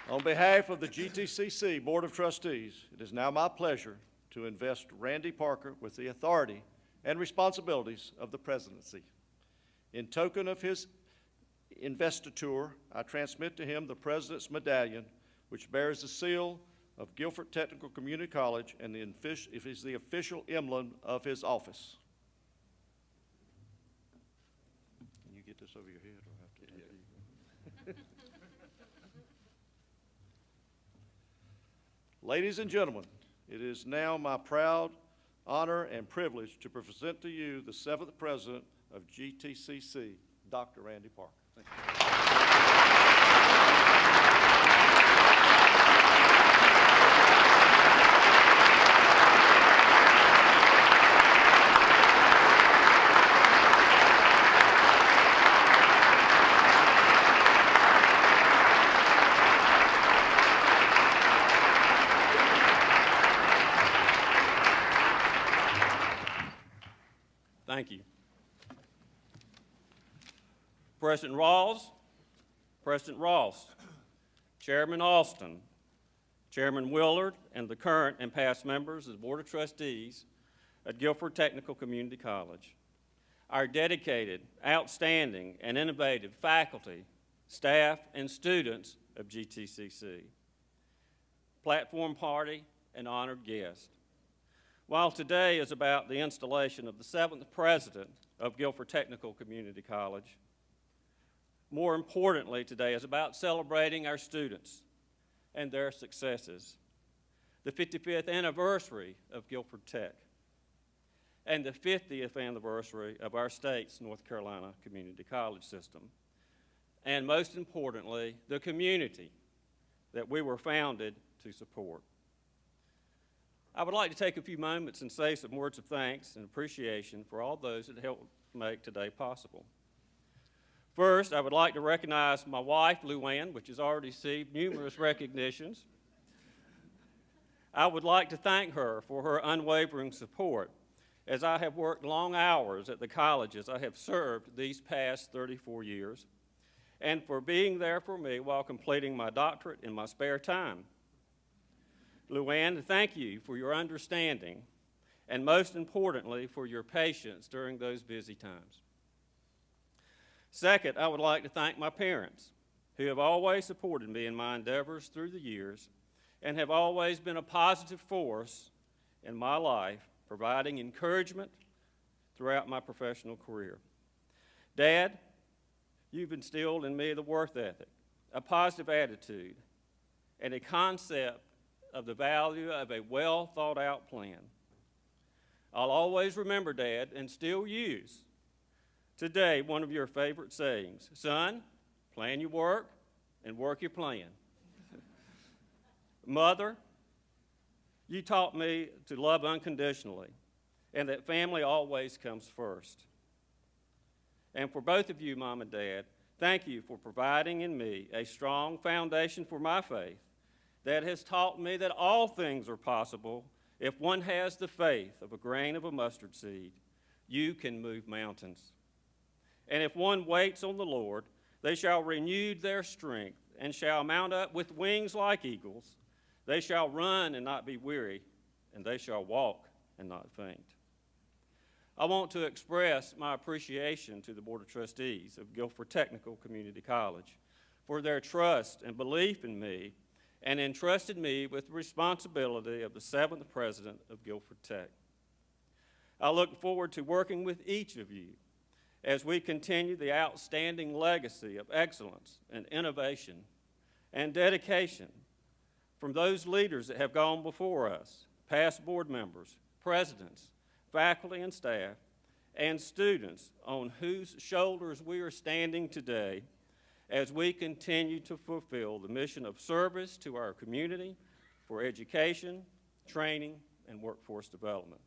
On behalf of the GTCC Board of Trustees, it is now my pleasure to invest Randy Parker with the authority and responsibilities of the presidency. In token of his investiture, I transmit to him the President's Medallion, which bears the seal of Guilford Technical Community College and is the official emblem of his office. Can you get this over your head, or have to? Yeah. Ladies and gentlemen, it is now my proud honor and privilege to present to you the 7th President of GTCC, Dr. Randy Parker. Thank you. Thank you. President Rawls, President Ross, Chairman Austin, Chairman Willard, and the current and past members of the Board of Trustees at Guilford Technical Community College, our dedicated, outstanding, and innovative faculty, staff, and students of GTCC, platform party, and honored guests. While today is about the installation of the 7th President of Guilford Technical Community College, more importantly today is about celebrating our students and their successes, the 55th anniversary of Guilford Tech, and the 50th anniversary of our state's North Carolina Community College system, and most importantly, the community that we were founded to support. I would like to take a few moments and say some words of thanks and appreciation for all those that helped make today possible. First, I would like to recognize my wife, Luann, which has already received numerous recognitions. I would like to thank her for her unwavering support as I have worked long hours at the colleges I have served these past 34 years, and for being there for me while completing my doctorate in my spare time. Luann, thank you for your understanding and most importantly for your patience during those busy times. Second, I would like to thank my parents who have always supported me in my endeavors through the years and have always been a positive force in my life, providing encouragement throughout my professional career. Dad, you've instilled in me the work ethic, a positive attitude, and a concept of the value of a well-thought-out plan. I'll always remember, Dad, and still use today one of your favorite sayings: son, plan your work and work your plan. Mother, you taught me to love unconditionally and that family always comes first. And for both of you, Mom and Dad, thank you for providing in me a strong foundation for my faith that has taught me that all things are possible if one has the faith of a grain of a mustard seed. You can move mountains. And if one waits on the Lord, they shall renew their strength and shall mount up with wings like eagles. They shall run and not be weary, and they shall walk and not faint. I want to express my appreciation to the Board of Trustees of Guilford Technical Community College for their trust and belief in me and entrusted me with the responsibility of the 7th President of Guilford Tech. I look forward to working with each of you as we continue the outstanding legacy of excellence and innovation and dedication from those leaders that have gone before us, past board members, presidents, faculty and staff, and students on whose shoulders we are standing today as we continue to fulfill the mission of service to our community for education, training, and workforce development.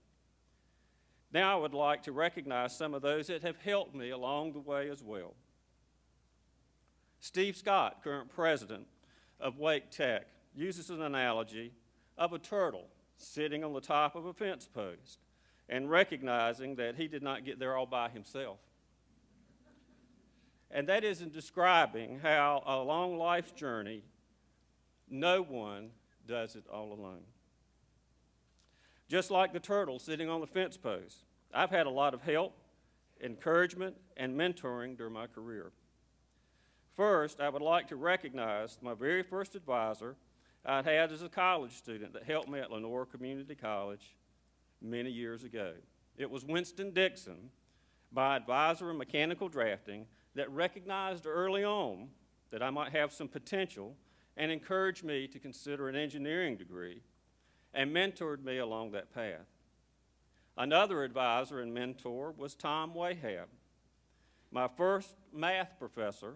Now I would like to recognize some of those that have helped me along the way as well. Steve Scott, current president of Wake Tech, uses an analogy of a turtle sitting on the top of a fence post and recognizing that he did not get there all by himself. And that is in describing how a long life's journey No one does it all alone. Just like the turtle sitting on the fence post, I've had a lot of help, encouragement, and mentoring during my career. First, I would like to recognize my very first advisor I had as a college student that helped me at Lenore Community College many years ago. It was Winston Dixon, my advisor in mechanical drafting, that recognized early on that I might have some potential and encouraged me to consider an engineering degree and mentored me along that path. Another advisor and mentor was Tom Wahab, my first math professor,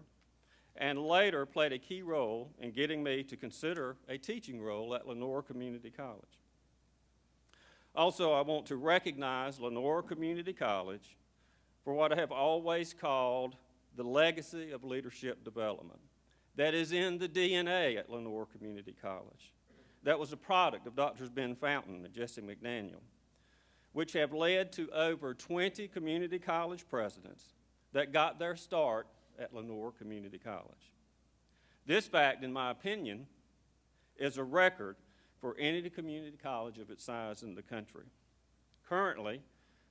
and later played a key role in getting me to consider a teaching role at Lenore Community College. Also, I want to recognize Lenore Community College for what I have always called the legacy of leadership development that is in the DNA at Lenore Community College. That was a product of Drs. Ben Fountain and Jesse McDaniel, which have led to over 20 community college presidents that got their start at Lenore Community College. This fact, in my opinion, is a record for any community college of its size in the country. Currently,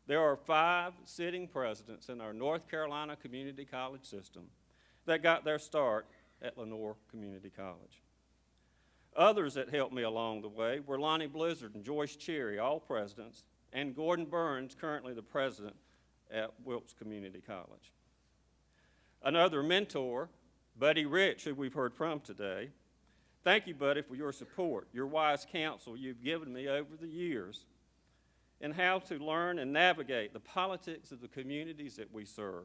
there are 5 sitting presidents in our North Carolina community college system that got their start at Lenore Community College. Others that helped me along the way were Lonnie Blizzard and Joyce Cherry, all presidents, and Gordon Burns, currently the president at Wilkes Community College. Another mentor, Buddy Rich, who we've heard from today. Thank you, Buddy, for your support, your wise counsel you've given me over the years in how to learn and navigate the politics of the communities that we serve.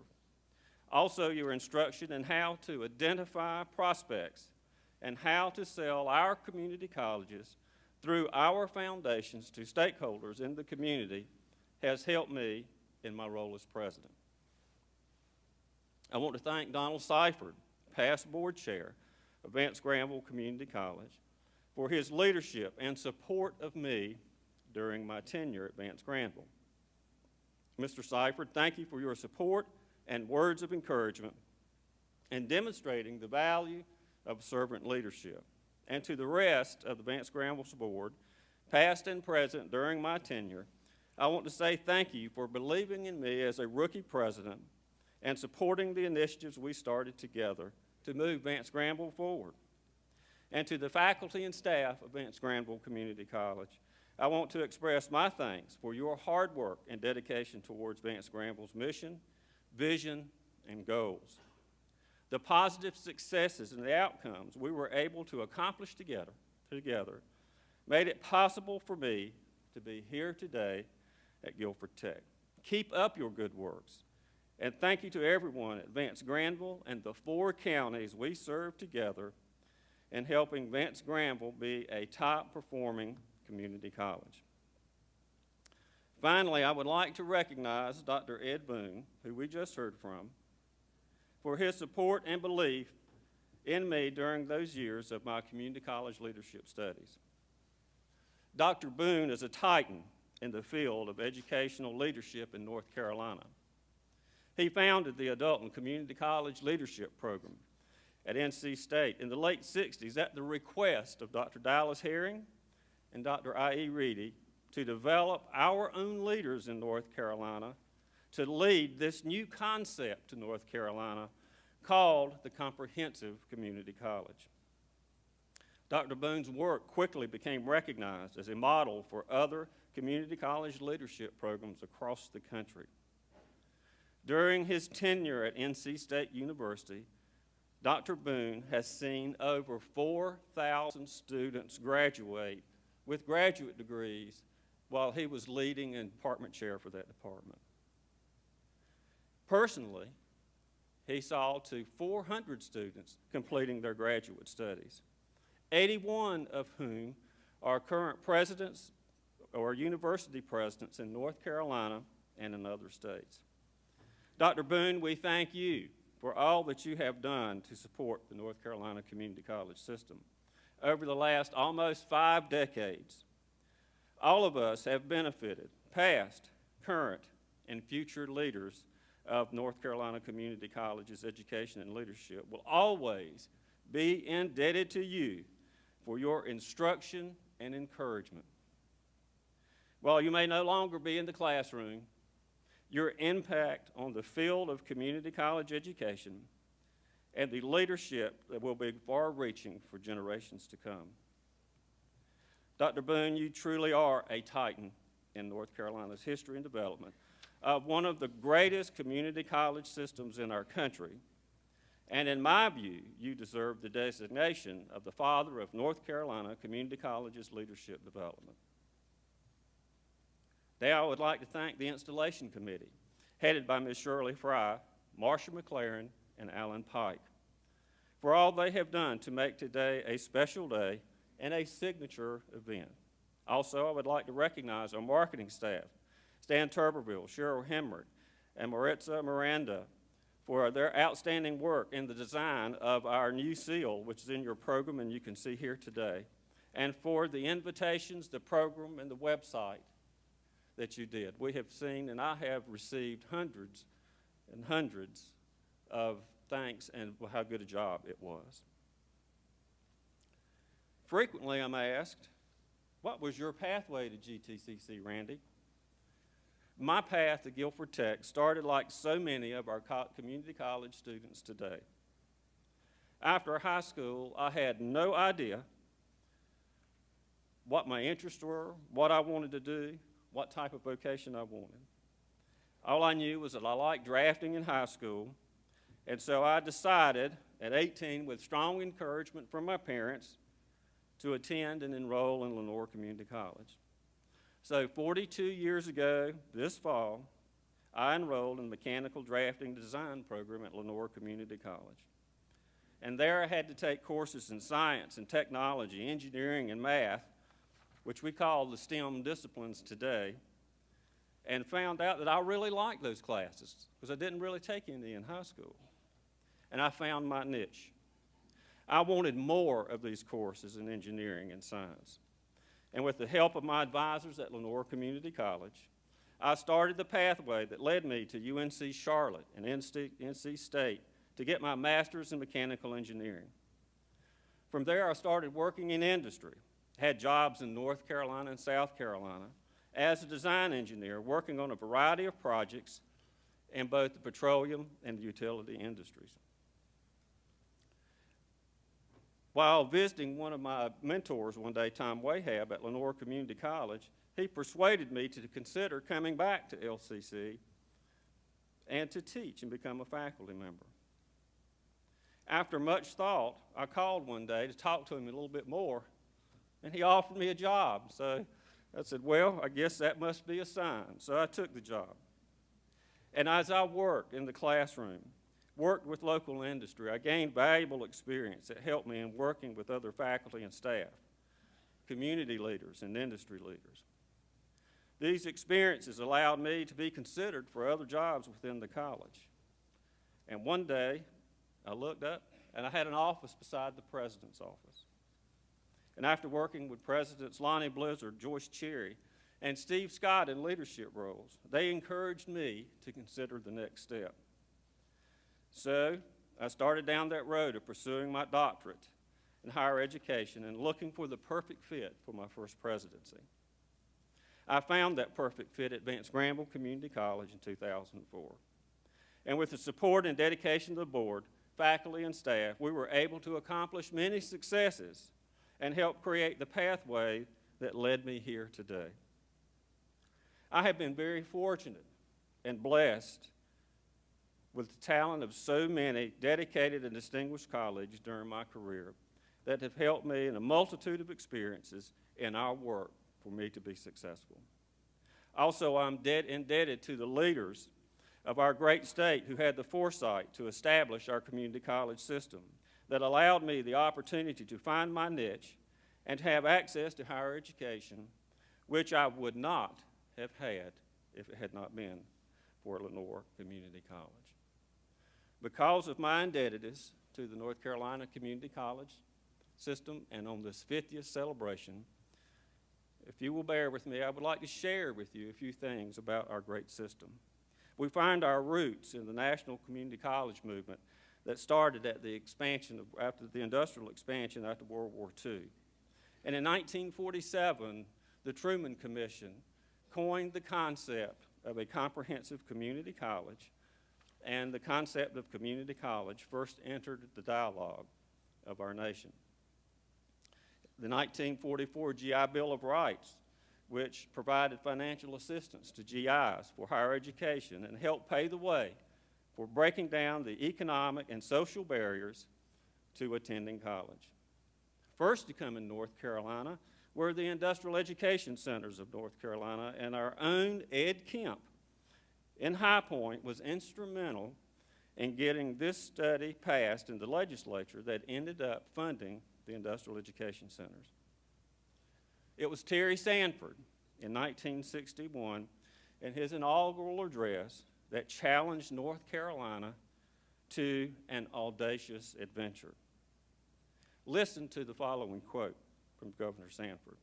Also, your instruction in how to identify prospects and how to sell our community colleges through our foundations to stakeholders in the community has helped me in my role as president. I want to thank Donald Seifert, past board chair of Vance Granville Community College, for his leadership and support of me during my tenure at Vance Granville. Mr. Seifert, thank you for your support and words of encouragement and demonstrating the value of servant leadership. And to the rest of the Vance Granville's board, past and present during my tenure, I want to say thank you for believing in me as a rookie president and supporting the initiatives we started together to move Vance Granville forward. And to the faculty and staff of Vance Granville Community College, I want to express my thanks for your hard work and dedication towards Vance Granville's mission, vision, and goals. The positive successes and the outcomes we were able to accomplish together made it possible for me to be here today at Guilford Tech. Keep up your good works. And thank you to everyone at Vance Granville and the 4 counties we serve together in helping Vance Granville be a top-performing community college. Finally, I would like to recognize Dr. Ed Boone, who we just heard from, for his support and belief in me during those years of my community college leadership studies. Dr. Boone is a titan in the field of educational leadership in North Carolina. He founded the Adult and Community College Leadership Program at NC State in the late 60s at the request of Dr. Dallas Herring and Dr. I.E. Reedy to develop our own leaders in North Carolina to lead this new concept to North Carolina called the Comprehensive Community College. Dr. Boone's work quickly became recognized as a model for other community college leadership programs across the country. During his tenure at NC State University, Dr. Boone has seen over 4,000 students graduate with graduate degrees while he was leading and department chair for that department. Personally, he saw to 400 students completing their graduate studies, 81 of whom are current presidents or university presidents in North Carolina and in other states. Dr. Boone, we thank you for all that you have done to support the North Carolina Community College system. Over the last almost 5 decades, all of us have benefited, past, current, and future leaders of North Carolina Community College's education and leadership will always be indebted to you for your instruction and encouragement. While you may no longer be in the classroom, your impact on the field of community college education and the leadership that will be far-reaching for generations to come. Dr. Boone, you truly are a titan in North Carolina's history and development of one of the greatest community college systems in our country. And in my view, you deserve the designation of the father of North Carolina Community College's leadership development. Now I would like to thank the installation committee, headed by Ms. Shirley Fry, Marsha McLaren, and Alan Pike, for all they have done to make today a special day and a signature event. Also, I would like to recognize our marketing staff, Stan Tuberville, Cheryl Hemrick, and Maritza Miranda, for their outstanding work in the design of our new seal, which is in your program and you can see here today, and for the invitations, the program, and the website that you did. We have seen, and I have received hundreds and hundreds of thanks and how good a job it was. Frequently, I'm asked, what was your pathway to GTCC, Randy? My path to Guilford Tech started like so many of our community college students today. After high school, I had no idea what my interests were, what I wanted to do, what type of vocation I wanted. All I knew was that I liked drafting in high school, and so I decided at 18, with strong encouragement from my parents, to attend and enroll in Lenoir Community College. So 42 years ago, this fall, I enrolled in the Mechanical Drafting Design program at Lenoir Community College. And there I had to take courses in science and technology, engineering, and math, which we call the STEM disciplines today, and found out that I really liked those classes because I didn't really take any in high school. And I found my niche. I wanted more of these courses in engineering and science. And with the help of my advisors at Lenoir Community College, I started the pathway that led me to UNC Charlotte and NC State to get my master's in mechanical engineering. From there, I started working in industry, had jobs in North Carolina and South Carolina as a design engineer, working on a variety of projects in both the petroleum and utility industries. While visiting one of my mentors one day, Tom Wahab, at Lenoir Community College, he persuaded me to consider coming back to LCC and to teach and become a faculty member. After much thought, I called one day to talk to him a little bit more, and he offered me a job. So I said, well, I guess that must be a sign. So I took the job. And as I worked in the classroom, worked with local industry, I gained valuable experience that helped me in working with other faculty and staff, community leaders, and industry leaders. These experiences allowed me to be considered for other jobs within the college. And one day, I looked up, and I had an office beside the president's office. And after working with Presidents Lonnie Blizzard, Joyce Cherry, and Steve Scott in leadership roles, they encouraged me to consider the next step. So I started down that road of pursuing my doctorate in higher education and looking for the perfect fit for my first presidency. I found that perfect fit at Vance Granville Community College in 2004. And with the support and dedication of the board, faculty, and staff, we were able to accomplish many successes and help create the pathway that led me here today. I have been very fortunate and blessed with the talent of so many dedicated and distinguished colleagues during my career that have helped me in a multitude of experiences in our work for me to be successful. Also, I'm indebted to the leaders of our great state who had the foresight to establish our community college system that allowed me the opportunity to find my niche and have access to higher education, which I would not have had if it had not been for Lenoir Community College. Because of my indebtedness to the North Carolina Community College system and on this 50th celebration, if you will bear with me, I would like to share with you a few things about our great system. We find our roots in the national community college movement that started at the expansion after the industrial expansion after World War II. And in 1947, the Truman Commission coined the concept of a comprehensive community college, and the concept of community college first entered the dialogue of our nation. The 1944 GI Bill of Rights, which provided financial assistance to GIs for higher education and helped pave the way for breaking down the economic and social barriers to attending college. First to come in North Carolina were the industrial education centers of North Carolina, and our own Ed Kemp in High Point was instrumental in getting this study passed in the legislature that ended up funding the industrial education centers. It was Terry Sanford in 1961 in his inaugural address that challenged North Carolina to an audacious adventure. Listen to the following quote from Governor Sanford.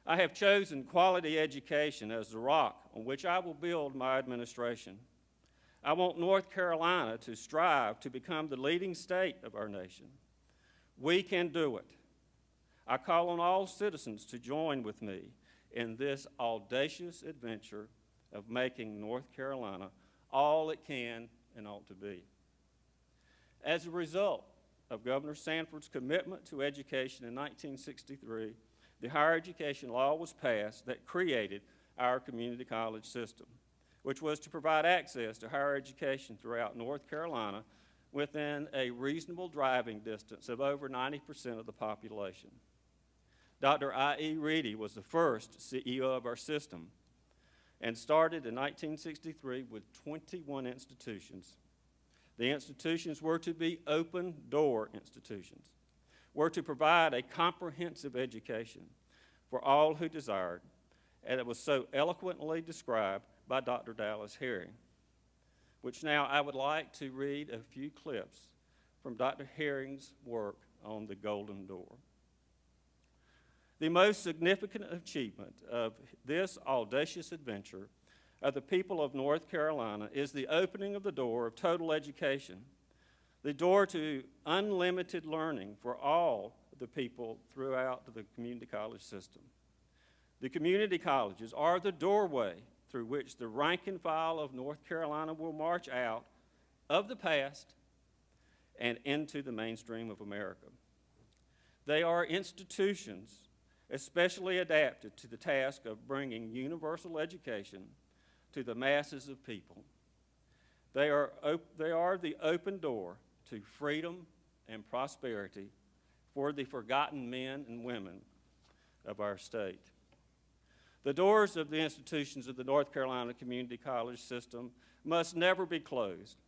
"I have chosen quality education as the rock on which I will build my administration. I want North Carolina to strive to become the leading state of our nation. We can do it. I call on all citizens to join with me in this audacious adventure of making North Carolina all it can and ought to be." As a result of Governor Sanford's commitment to education in 1963, the higher education law was passed that created our community college system, which was to provide access to higher education throughout North Carolina within a reasonable driving distance of over 90% of the population. Dr. I.E. Reedy was the first CEO of our system and started in 1963 with 21 institutions. The institutions were to be open-door institutions, were to provide a comprehensive education for all who desired, and it was so eloquently described by Dr. Dallas Herring, which now I would like to read a few clips from Dr. Herring's work on the Golden Door. "The most significant achievement of this audacious adventure of the people of North Carolina is the opening of the door of total education, the door to unlimited learning for all the people throughout the community college system. The community colleges are the doorway through which the rank and file of North Carolina will march out of the past and into the mainstream of America. They are institutions especially adapted to the task of bringing universal education to the masses of people. They are the open door to freedom and prosperity for the forgotten men and women of our state. The doors of the institutions of the North Carolina Community College system must never be closed,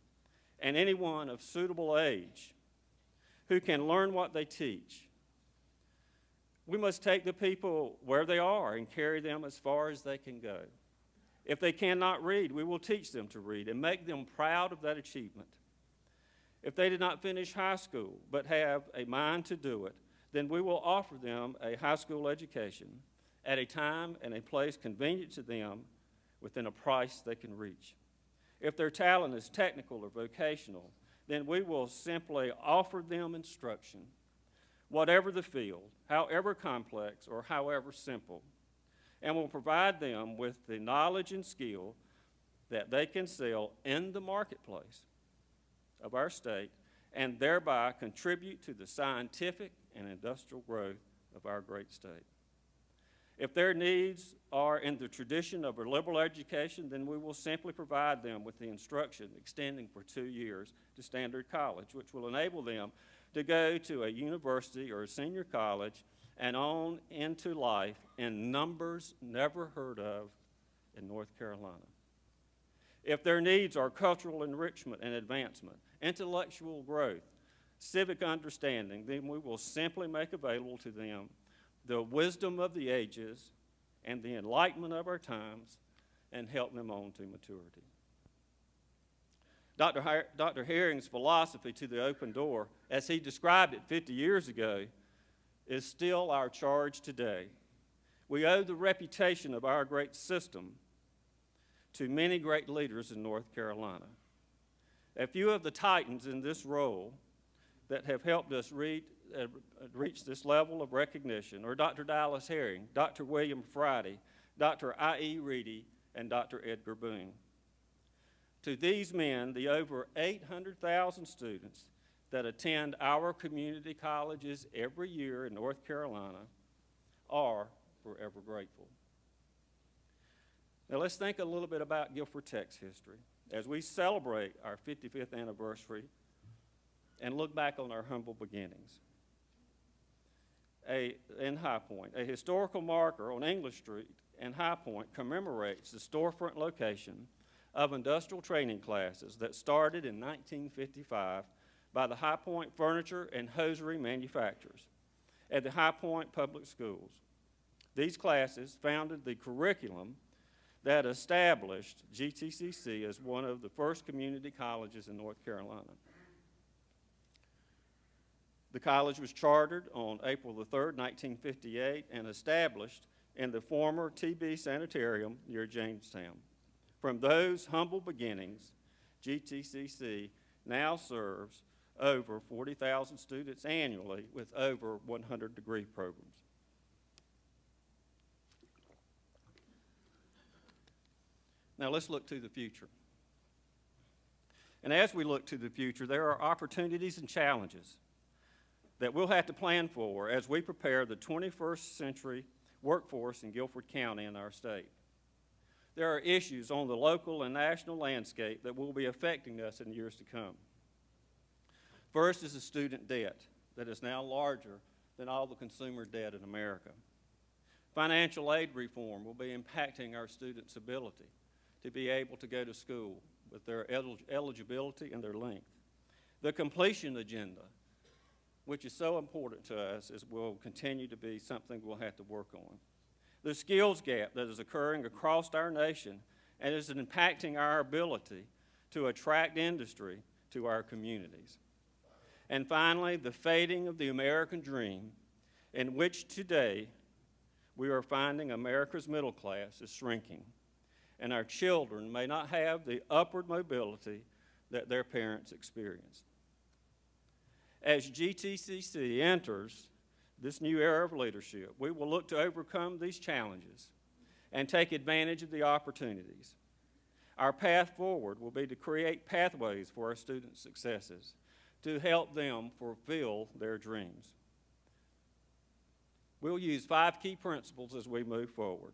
and anyone of suitable age who can learn what they teach. We must take the people where they are and carry them as far as they can go. If they cannot read, we will teach them to read and make them proud of that achievement. If they did not finish high school but have a mind to do it, then we will offer them a high school education at a time and a place convenient to them within a price they can reach. If their talent is technical or vocational, then we will simply offer them instruction, whatever the field, however complex or however simple, and will provide them with the knowledge and skill that they can sell in the marketplace of our state and thereby contribute to the scientific and industrial growth of our great state. If their needs are in the tradition of a liberal education, then we will simply provide them with the instruction extending for 2 years to standard college, which will enable them to go to a university or a senior college and on into life in numbers never heard of in North Carolina. If their needs are cultural enrichment and advancement, intellectual growth, civic understanding, then we will simply make available to them the wisdom of the ages and the enlightenment of our times and help them on to maturity. Dr. Herring's philosophy to the open door, as he described it 50 years ago, is still our charge today. We owe the reputation of our great system to many great leaders in North Carolina. A few of the titans in this role that have helped us reach this level of recognition are Dr. Dallas Herring, Dr. William Friday, Dr. I.E. Reedy, and Dr. Edgar Boone. To these men, the over 800,000 students that attend our community colleges every year in North Carolina are forever grateful. Now let's think a little bit about Guilford Tech's history as we celebrate our 55th anniversary and look back on our humble beginnings. In High Point, a historical marker on English Street and High Point commemorates the storefront location of industrial training classes that started in 1955 by the High Point furniture and hosiery manufacturers at the High Point Public Schools. These classes founded the curriculum that established GTCC as one of the first community colleges in North Carolina. The college was chartered on April the 3rd, 1958, and established in the former TB Sanitarium near Jamestown. From those humble beginnings, GTCC now serves over 40,000 students annually with over 100 degree programs. Now let's look to the future. And as we look to the future, there are opportunities and challenges that we'll have to plan for as we prepare the 21st century workforce in Guilford County and our state. There are issues on the local and national landscape that will be affecting us in years to come. First is the student debt that is now larger than all the consumer debt in America. Financial aid reform will be impacting our students' ability to be able to go to school with their eligibility and their length. The completion agenda, which is so important to us, will continue to be something we'll have to work on. The skills gap that is occurring across our nation and is impacting our ability to attract industry to our communities. And finally, the fading of the American dream, in which today we are finding America's middle class is shrinking, and our children may not have the upward mobility that their parents experienced. As GTCC enters this new era of leadership, we will look to overcome these challenges and take advantage of the opportunities. Our path forward will be to create pathways for our students' successes, to help them fulfill their dreams. We'll use 5 key principles as we move forward.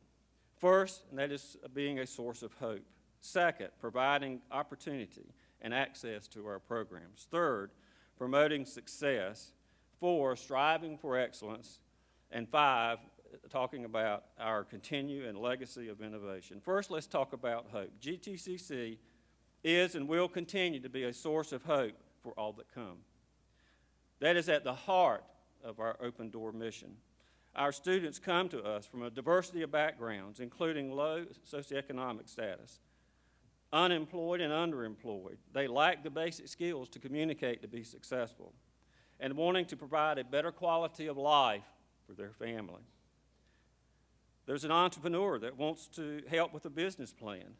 First, and that is being a source of hope. Second, providing opportunity and access to our programs. Third, promoting success. 4, striving for excellence. And 5, talking about our continue and legacy of innovation. First, let's talk about hope. GTCC is and will continue to be a source of hope for all that come. That is at the heart of our open door mission. Our students come to us from a diversity of backgrounds, including low socioeconomic status, unemployed and underemployed. They lack the basic skills to communicate to be successful, and wanting to provide a better quality of life for their family. There's an entrepreneur that wants to help with a business plan.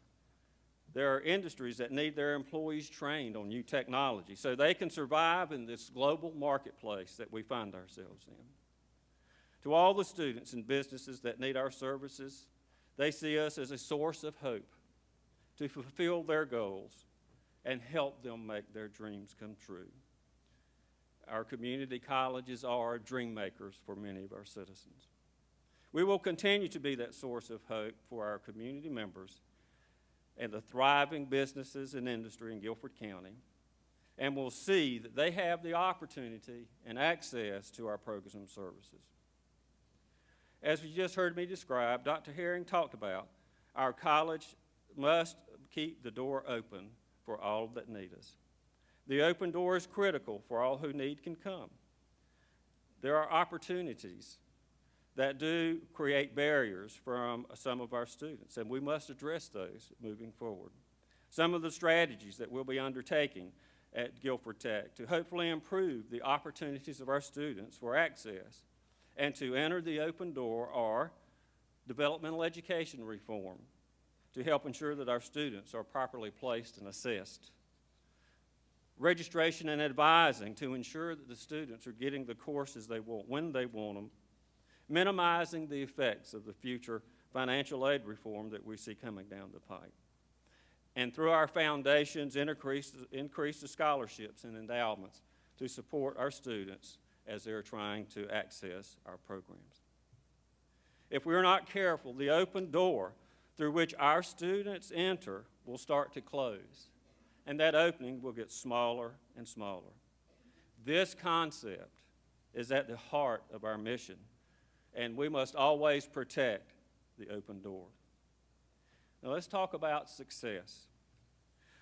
There are industries that need their employees trained on new technology so they can survive in this global marketplace that we find ourselves in. To all the students and businesses that need our services, they see us as a source of hope to fulfill their goals and help them make their dreams come true. Our community colleges are dream makers for many of our citizens. We will continue to be that source of hope for our community members and the thriving businesses and industry in Guilford County, and we'll see that they have the opportunity and access to our programs and services. As you just heard me describe, Dr. Herring talked about, our college must keep the door open for all that need us. The open door is critical for all who need can come. There are opportunities that do create barriers from some of our students, and we must address those moving forward. Some of the strategies that we'll be undertaking at Guilford Tech to hopefully improve the opportunities of our students for access and to enter the open door are developmental education reform to help ensure that our students are properly placed and assessed. registration and advising to ensure that the students are getting the courses they want when they want them, minimizing the effects of the future financial aid reform that we see coming down the pike. And through our foundations, increase the scholarships and endowments to support our students as they're trying to access our programs. If we're not careful, the open door through which our students enter will start to close, and that opening will get smaller and smaller. This concept is at the heart of our mission, and we must always protect the open door. Now let's talk about success.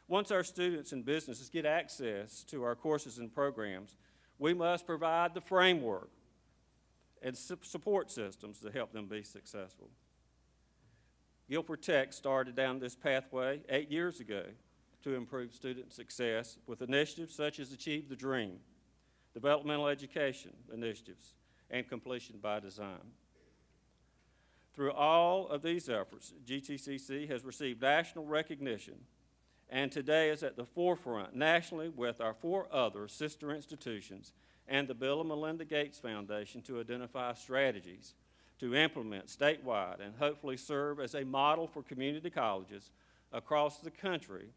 Once our students and businesses get access to our courses and programs, we must provide the framework and support systems to help them be successful. Guilford Tech started down this pathway 8 years ago to improve student success with initiatives such as Achieve the Dream, developmental education initiatives, and completion by design. Through all of these efforts, GTCC has received national recognition and today is at the forefront nationally with our 4 other sister institutions and the Bill and Melinda Gates Foundation to identify strategies to implement statewide and hopefully serve as a model for community colleges across the country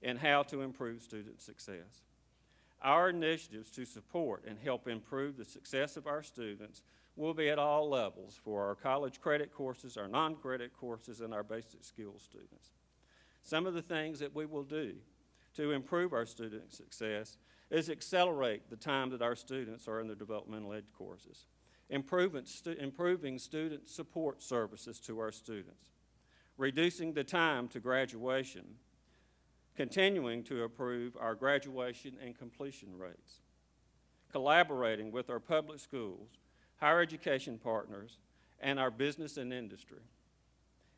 in how to improve student success. Our initiatives to support and help improve the success of our students will be at all levels for our college credit courses, our non-credit courses, and our basic skills students. Some of the things that we will do to improve our student success is accelerate the time that our students are in their developmental ed courses, improving student support services to our students, reducing the time to graduation, continuing to improve our graduation and completion rates, collaborating with our public schools, higher education partners, and our business and industry,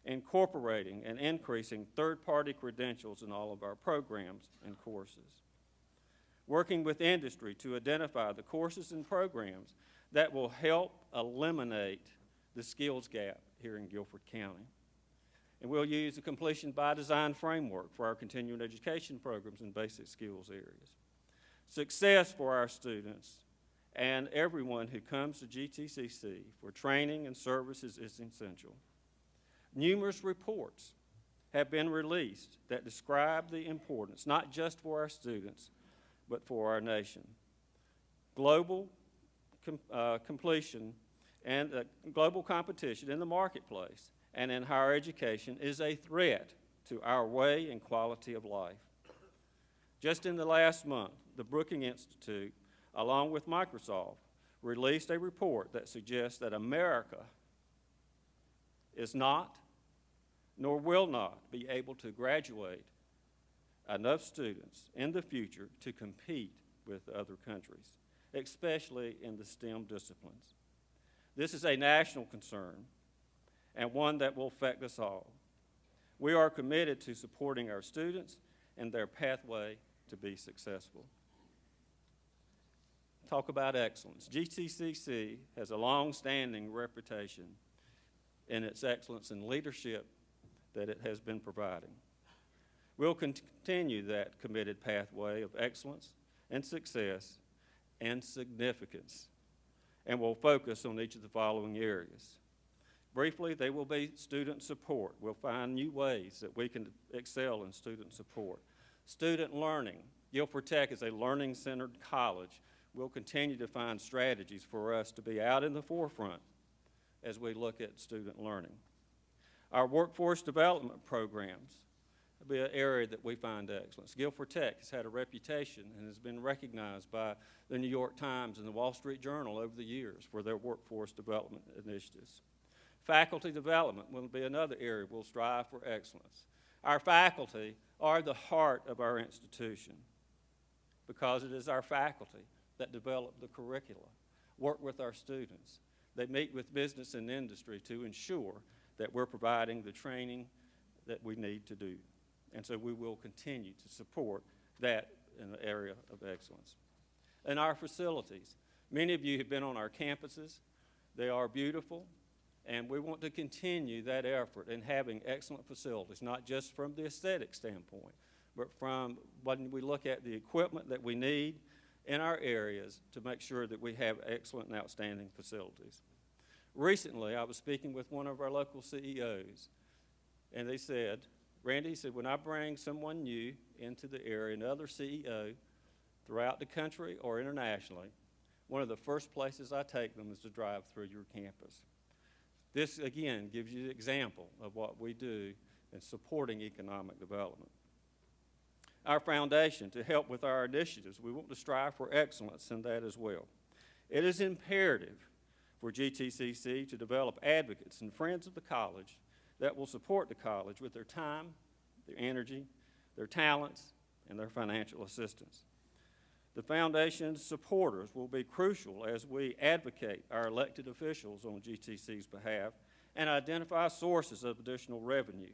incorporating and increasing third-party credentials in all of our programs and courses, working with industry to identify the courses and programs that will help eliminate the skills gap here in Guilford County. And we'll use a completion by design framework for our continuing education programs and basic skills areas. Success for our students and everyone who comes to GTCC for training and services is essential. Numerous reports have been released that describe the importance, not just for our students, but for our nation. Global completion and global competition in the marketplace and in higher education is a threat to our way and quality of life. Just in the last month, the Brookings Institute, along with Microsoft, released a report that suggests that America is not, nor will not, be able to graduate enough students in the future to compete with other countries, especially in the STEM disciplines. This is a national concern and one that will affect us all. We are committed to supporting our students and their pathway to be successful. Talk about excellence. GTCC has a long-standing reputation in its excellence and leadership that it has been providing. We'll continue that committed pathway of excellence and success and significance, and we'll focus on each of the following areas. Briefly, they will be student support. We'll find new ways that we can excel in student support. Student learning. Guilford Tech is a learning-centered college. We'll continue to find strategies for us to be out in the forefront as we look at student learning. Our workforce development programs will be an area that we find excellence. Guilford Tech has had a reputation and has been recognized by the New York Times and the Wall Street Journal over the years for their workforce development initiatives. Faculty development will be another area we'll strive for excellence. Our faculty are the heart of our institution because it is our faculty that develop the curricula, work with our students. They meet with business and industry to ensure that we're providing the training that we need to do. And so we will continue to support that in the area of excellence. And our facilities. Many of you have been on our campuses. They are beautiful, and we want to continue that effort in having excellent facilities, not just from the aesthetic standpoint, but from when we look at the equipment that we need in our areas to make sure that we have excellent and outstanding facilities. Recently, I was speaking with one of our local CEOs, and they said, Randy, he said, when I bring someone new into the area, another CEO throughout the country or internationally, one of the first places I take them is to drive through your campus. This, again, gives you an example of what we do in supporting economic development. Our foundation, to help with our initiatives, we want to strive for excellence in that as well. It is imperative for GTCC to develop advocates and friends of the college that will support the college with their time, their energy, their talents, and their financial assistance. The foundation's supporters will be crucial as we advocate our elected officials on GTC's behalf and identify sources of additional revenue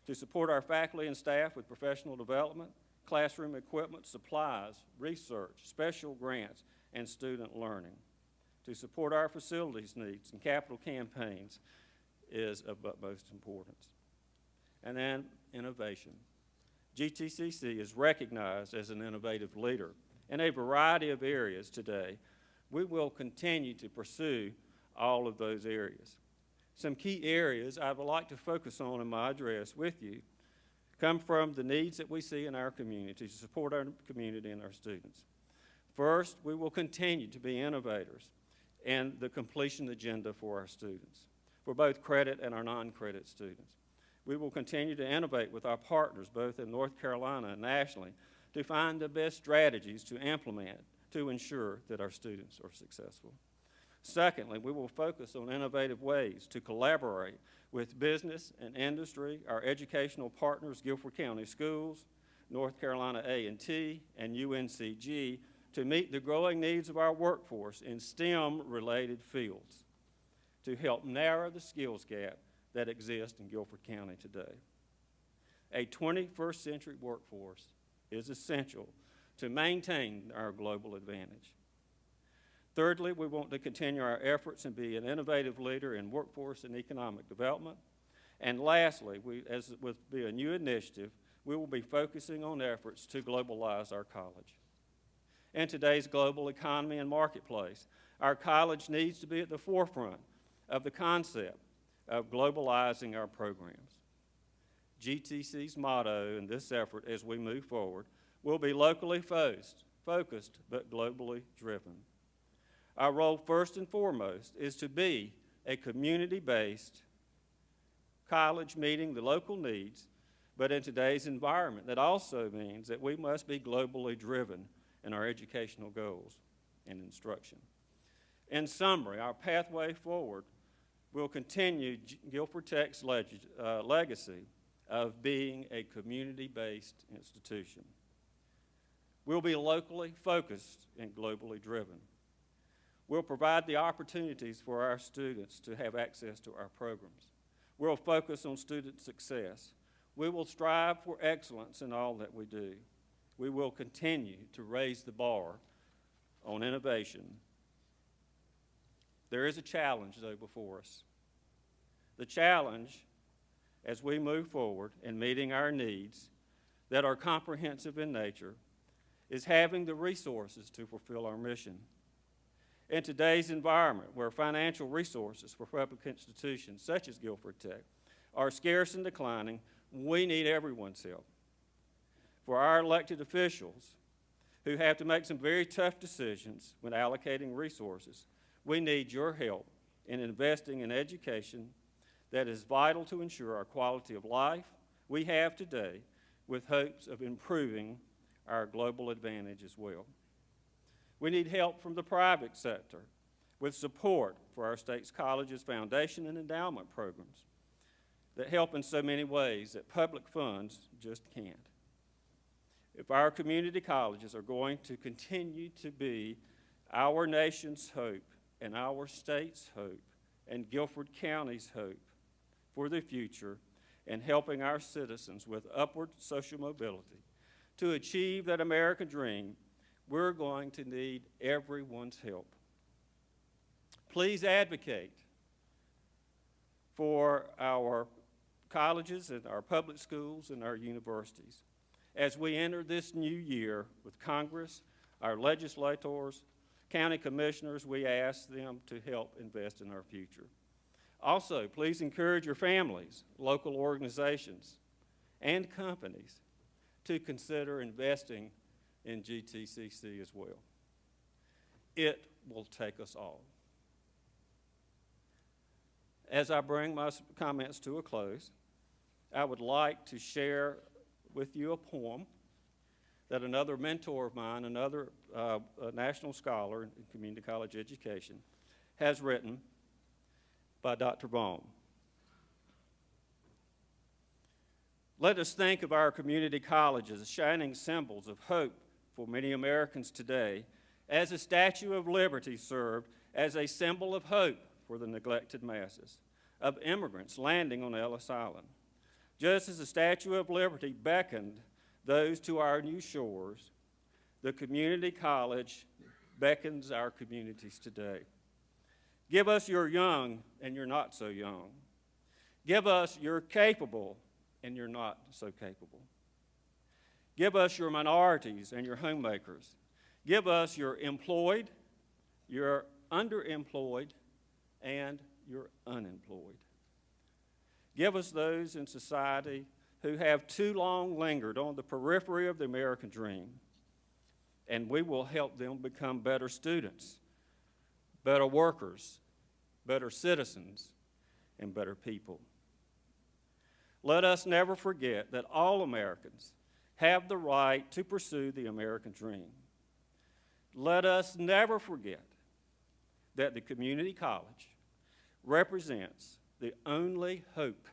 to support our faculty and staff with professional development, classroom equipment, supplies, research, special grants, and student learning. To support our facilities needs and capital campaigns is of utmost importance. And then innovation. GTCC is recognized as an innovative leader in a variety of areas today. We will continue to pursue all of those areas. Some key areas I would like to focus on in my address with you come from the needs that we see in our community to support our community and our students. First, we will continue to be innovators in the completion agenda for our students, for both credit and our non-credit students. We will continue to innovate with our partners, both in North Carolina and nationally, to find the best strategies to implement to ensure that our students are successful. Secondly, we will focus on innovative ways to collaborate with business and industry, our educational partners, Guilford County Schools, North Carolina A&T, and UNCG, to meet the growing needs of our workforce in STEM-related fields to help narrow the skills gap that exists in Guilford County today. A 21st century workforce is essential to maintain our global advantage. Thirdly, we want to continue our efforts and be an innovative leader in workforce and economic development. And lastly, as with a new initiative, we will be focusing on efforts to globalize our college. In today's global economy and marketplace, our college needs to be at the forefront of the concept of globalizing our programs. GTC's motto in this effort as we move forward will be locally focused but globally driven. Our role, first and foremost, is to be a community-based college meeting the local needs, but in today's environment, that also means that we must be globally driven in our educational goals and instruction. In summary, our pathway forward will continue Guilford Tech's legacy of being a community-based institution. We'll be locally focused and globally driven. We'll provide the opportunities for our students to have access to our programs. We'll focus on student success. We will strive for excellence in all that we do. We will continue to raise the bar on innovation. There is a challenge, though, before us. The challenge, as we move forward in meeting our needs that are comprehensive in nature, is having the resources to fulfill our mission. In today's environment, where financial resources for public institutions such as Guilford Tech are scarce and declining, we need everyone's help. For our elected officials who have to make some very tough decisions when allocating resources, we need your help in investing in education that is vital to ensure our quality of life we have today, with hopes of improving our global advantage as well. We need help from the private sector with support for our state's colleges, foundation, and endowment programs that help in so many ways that public funds just can't. If our community colleges are going to continue to be our nation's hope and our state's hope and Guilford County's hope for the future and helping our citizens with upward social mobility to achieve that American dream, we're going to need everyone's help. Please advocate for our colleges and our public schools and our universities. as we enter this new year with Congress, our legislators, county commissioners, we ask them to help invest in our future. Also, please encourage your families, local organizations, and companies to consider investing in GTCC as well. It will take us all. As I bring my comments to a close, I would like to share with you a poem that another mentor of mine, another a national scholar in community college education, has written by Dr. Baum. Let us think of our community colleges as shining symbols of hope for many Americans today, as the Statue of Liberty served as a symbol of hope for the neglected masses, of immigrants landing on Ellis Island. Just as the Statue of Liberty beckoned those to our new shores, the community college beckons our communities today. Give us your young and you're not so young. Give us your capable and you're not so capable. Give us your minorities and your homemakers. Give us your employed, your underemployed, and your unemployed. Give us those in society who have too long lingered on the periphery of the American dream, and we will help them become better students, better workers, better citizens, and better people. Let us never forget that all Americans have the right to pursue the American dream. Let us never forget that the community college represents the only hope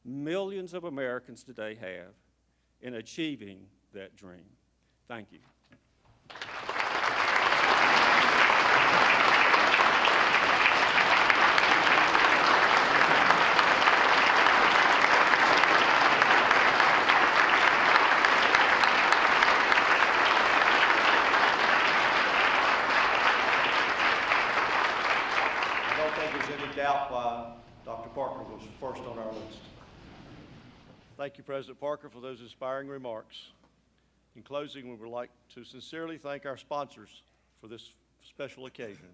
millions of Americans today have in achieving that dream. Thank you. I don't think there's any doubt why Dr. Parker was first on our list. Thank you, President Parker, for those inspiring remarks. In closing, we would like to sincerely thank our sponsors for this special occasion.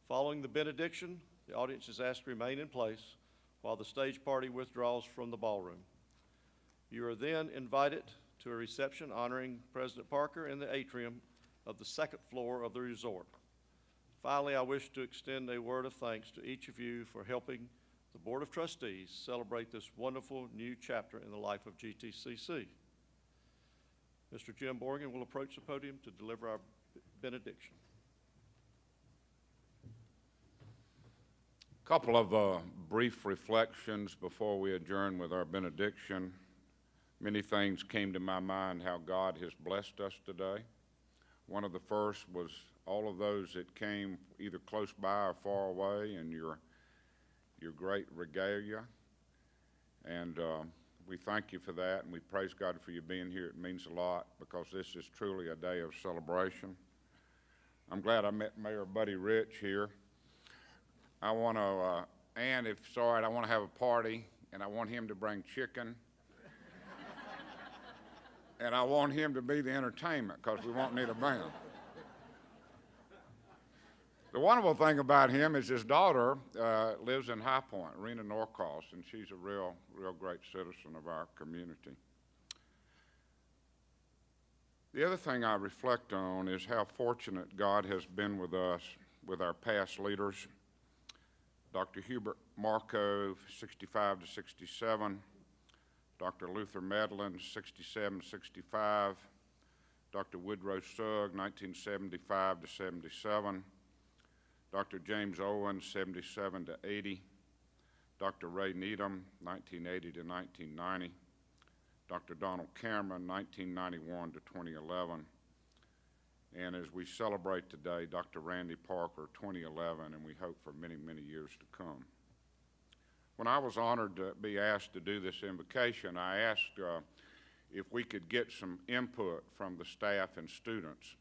Following the benediction, the audience is asked to remain in place while the stage party withdraws from the ballroom. You are then invited to a reception honoring President Parker in the atrium of the second floor of the resort. Finally, I wish to extend a word of thanks to each of you for helping the Board of Trustees celebrate this wonderful new chapter in the life of GTCC. Mr. Jim Borgen will approach the podium to deliver our benediction. A couple of brief reflections before we adjourn with our benediction. Many things came to my mind how God has blessed us today. One of the first was all of those that came either close by or far away, and your great regalia. And we thank you for that, and we praise God for you being here. It means a lot because this is truly a day of celebration. I'm glad I met Mayor Buddy Rich here. I want to, and if it's all right, I want to have a party, and I want him to bring chicken. And I want him to be the entertainment because we won't need a band. The wonderful thing about him is his daughter lives in High Point, Rena Norcross, and she's a real great citizen of our community. The other thing I reflect on is how fortunate God has been with us, with our past leaders. Dr. Hubert Marco, 65 to 67. Dr. Luther Medlin, 67 to 65. Dr. Woodrow Sugg, 1975 to 77. Dr. James Owens, 77 to 80. Dr. Ray Needham, 1980 to 1990. Dr. Donald Cameron, 1991 to 2011. And as we celebrate today, Dr. Randy Parker, 2011, and we hope for many, many years to come. When I was honored to be asked to do this invocation, I asked if we could get some input from the staff and students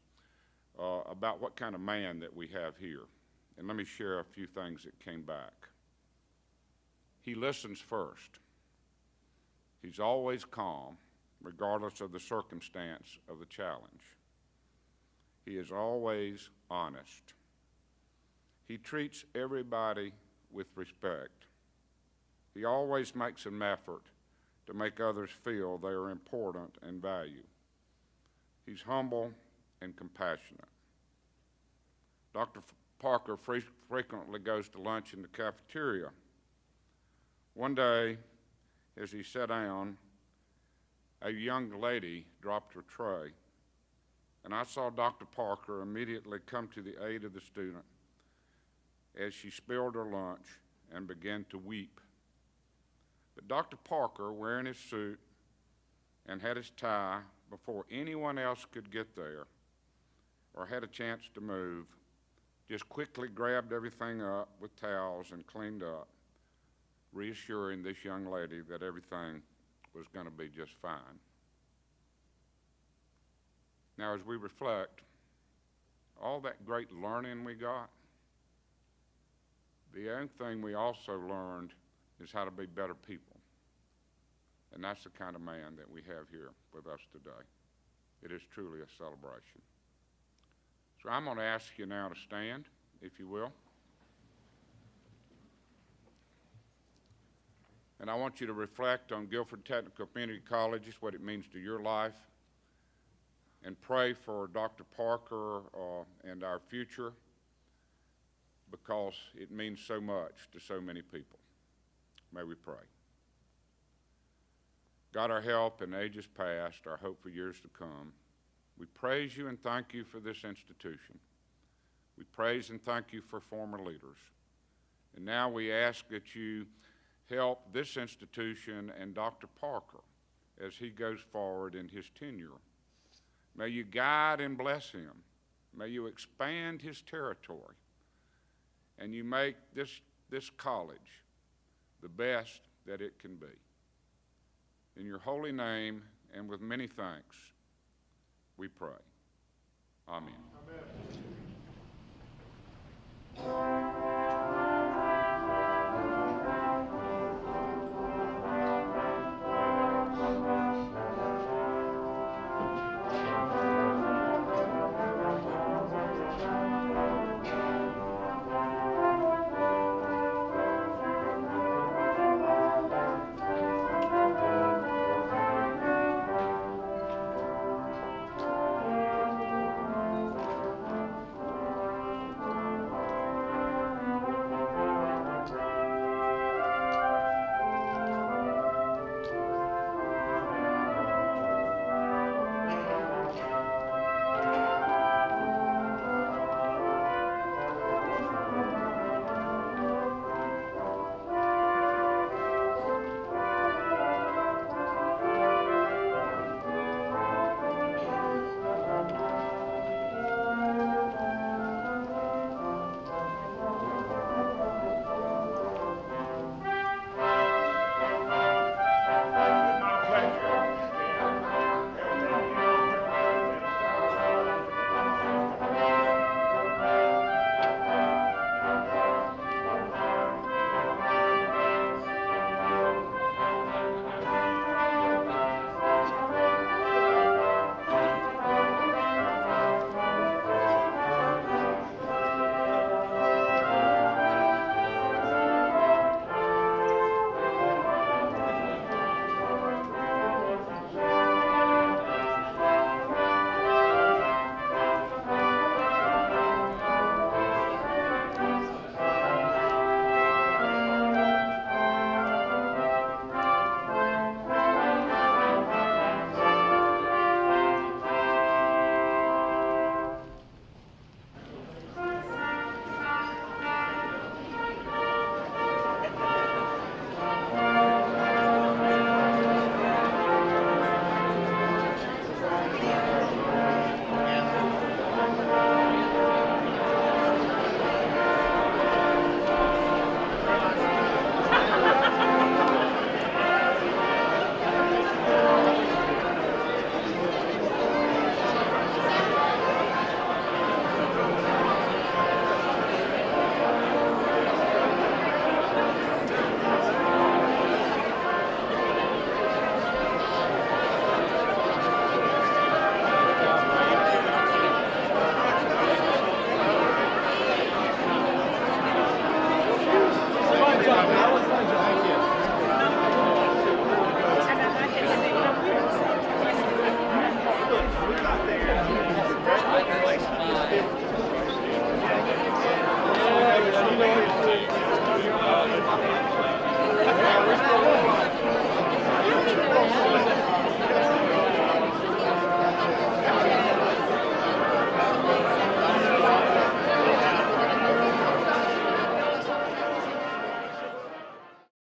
about what kind of man that we have here. And let me share a few things that came back. He listens first. He's always calm, regardless of the circumstance of the challenge. He is always honest. He treats everybody with respect. He always makes an effort to make others feel they are important and valued. He's humble and compassionate. Dr. Parker frequently goes to lunch in the cafeteria. One day, as he sat down, a young lady dropped her tray, and I saw Dr. Parker immediately come to the aid of the student as she spilled her lunch and began to weep. But Dr. Parker, wearing his suit and had his tie before anyone else could get there or had a chance to move, just quickly grabbed everything up with towels and cleaned up, reassuring this young lady that everything was going to be just fine. Now, as we reflect, all that great learning we got, the only thing we also learned is how to be better people. And that's the kind of man that we have here with us today. It is truly a celebration. So I'm going to ask you now to stand, if you will. And I want you to reflect on Guilford Technical Community Colleges, what it means to your life, and pray for Dr. Parker and our future, because it means so much to so many people. May we pray. God, our help in ages past, our hope for years to come, we praise you and thank you for this institution. We praise and thank you for former leaders. And now we ask that you help this institution and Dr. Parker as he goes forward in his tenure. May you guide and bless him. May you expand his territory. And you make this college the best that it can be. In your holy name and with many thanks, we pray. Amen. Amen.